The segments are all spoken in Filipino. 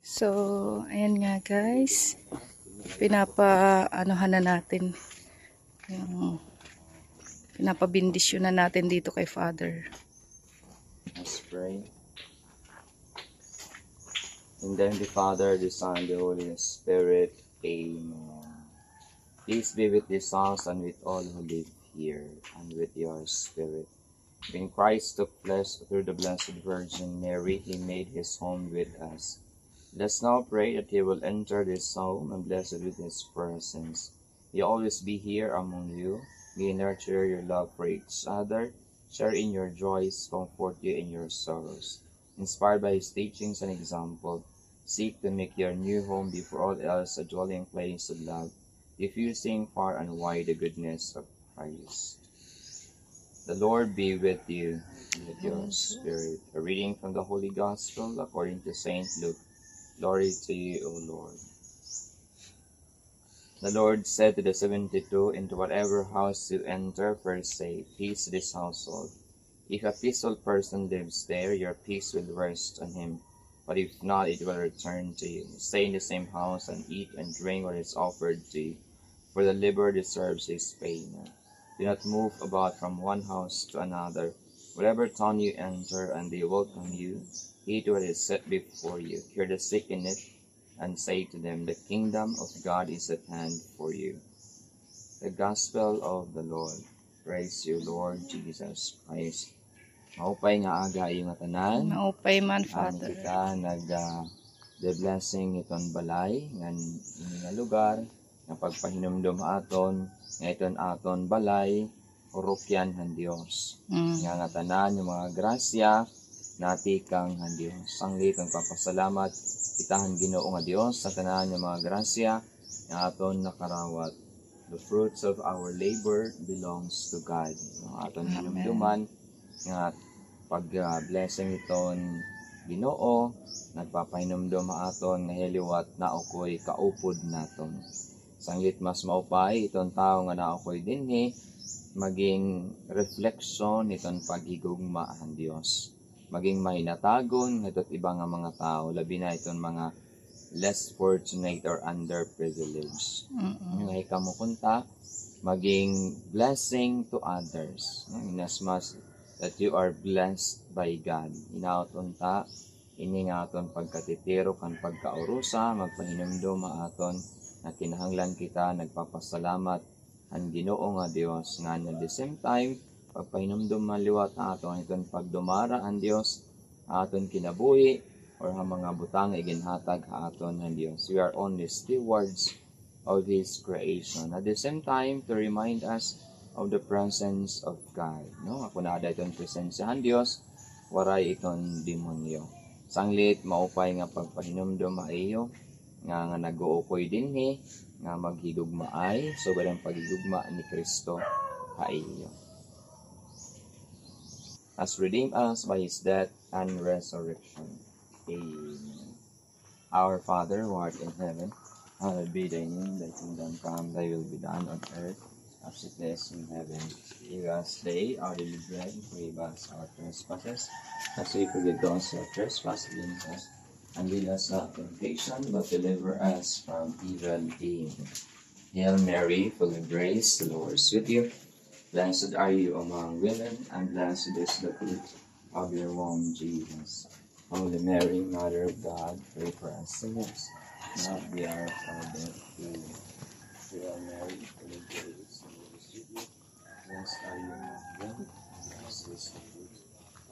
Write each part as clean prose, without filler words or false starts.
So, ayan nga guys, pinapa-anuhan na natin, yung pinapabindisyon na natin dito kay Father. Let's pray. In the name of the Father, the Son, the Holy Spirit. Amen. Peace be with this house and with all who live here, and with your spirit. When Christ took flesh through the Blessed Virgin Mary, he made his home with us. Let's now pray that he will enter this home and bless it with his presence. He always be here among you. May nurture your love for each other, share in your joys, comfort you in your sorrows. Inspired by his teachings and example, seek to make your new home before all else a dwelling place of love, diffusing far and wide the goodness of Christ. The Lord be with you and with your spirit. A reading from the Holy Gospel according to Saint Luke. Glory to you, O Lord. The Lord said to the 72, into whatever house you enter, first say, peace to this household. If a peaceful person lives there, your peace will rest on him. But if not, it will return to you. Stay in the same house and eat and drink what is offered to you, for the laborer deserves his payment. Do not move about from one house to another. Whatever town you enter, and they welcome you, eat what is set before you, cure the sick in it, and say to them, the kingdom of God is at hand for you. The Gospel of the Lord. Praise you, Lord Jesus Christ. Maupay nga aga yung tanan. Maupay man, Ano Father. kita the blessing iton balay nga lugar nga pagpahinumdum aton nga iton aton balay orokyan han Dios. Nga tanan yung mga grasya nati kang han Dios. Sanglit ang papasalamat kitahan Ginoo nga Dios sa tanan yung mga grasya nga aton nakarawat. The fruits of our labor belongs to God. Aton hinumduman nga pag-blessing iton Ginoo, nagpapahinumdum aton nga heliwat na ukoy kaupod naton. Sanglit mas maupay iton tao nga naukoy dinhi maging refleksyon iton paghigugma ang Dios. Maging mahinatagon ngadto iba nga mga tao, labi na iton mga less fortunate or underprivileged. Nga ikamukunta maging blessing to others. Inasmas that you are blessed by God. Inautunta, iningaton pagkatitiro kan pagkaurusa, magpahinumdum aton na kinahanglan kita nagpapasalamat ang Ginoo nga Dios nga at the same time pagpahinumdum maliwat aton iton pagdumara ang Dios aton kinabuhi or ang mga butang iginhatag aton ang Dios. We are only stewards of His creation. At the same time to remind us of the presence of God. No? Ako na ada itong presensyahan Dios, waray itong demonyo. Sanglit, maupay nga pagpahinumdum maayo, nga nag-uukoy dinhi, nga maghigugmaay, so walang paghigugma ni Kristo kaayo. As redeemed us by His death and resurrection. Amen. Our Father, who art in heaven, hallowed be thy name, thy kingdom come, thy will be done on earth as it is in heaven. Give us today our daily bread, and forgive us our trespasses, as we forgive those who trespass against us. And lead us not into temptation, but deliver us from evil. Amen. Hail Mary, full of grace, the Lord is with you. Blessed are you among women, and blessed is the fruit of your womb, Jesus. Holy Mary, Mother of God, pray for us sinners, now at the hour of our death. Amen. Hail Mary, full of grace, the Lord is with you. Blessed are you among women, and blessed is the fruit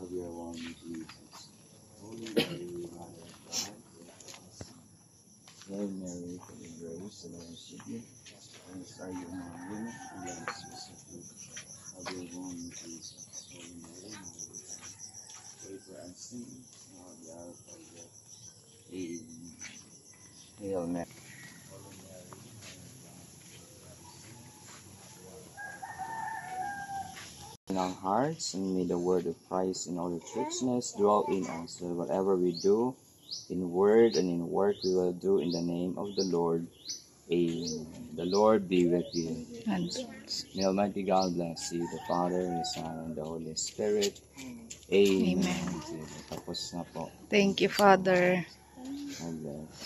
of your womb, Jesus. Holy Mary, Mother of God, pray for us sinners. Hail Mary, full of grace, the Lord is with you. Blessed are you among women, and blessed is the fruit of your womb, Jesus. Holy Mary, Mother of God, pray for us sinners, now at the hour of our death. Amen. Hail Mary. In our hearts, and may the word of Christ in all its richness dwell in us, that whatever we do, in word and in work, we will do in the name of the Lord. Amen. The Lord be with you. And May Almighty God bless you, the Father, the Son, and the Holy Spirit. Amen. Amen. Tapos na po. thank you, Father. God bless.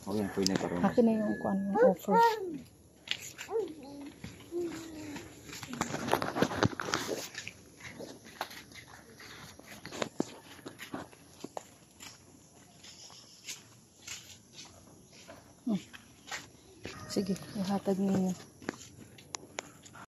Okay, pwede na karoon. Akin na yung kuan yung offer. Sige, ihatag ninyo.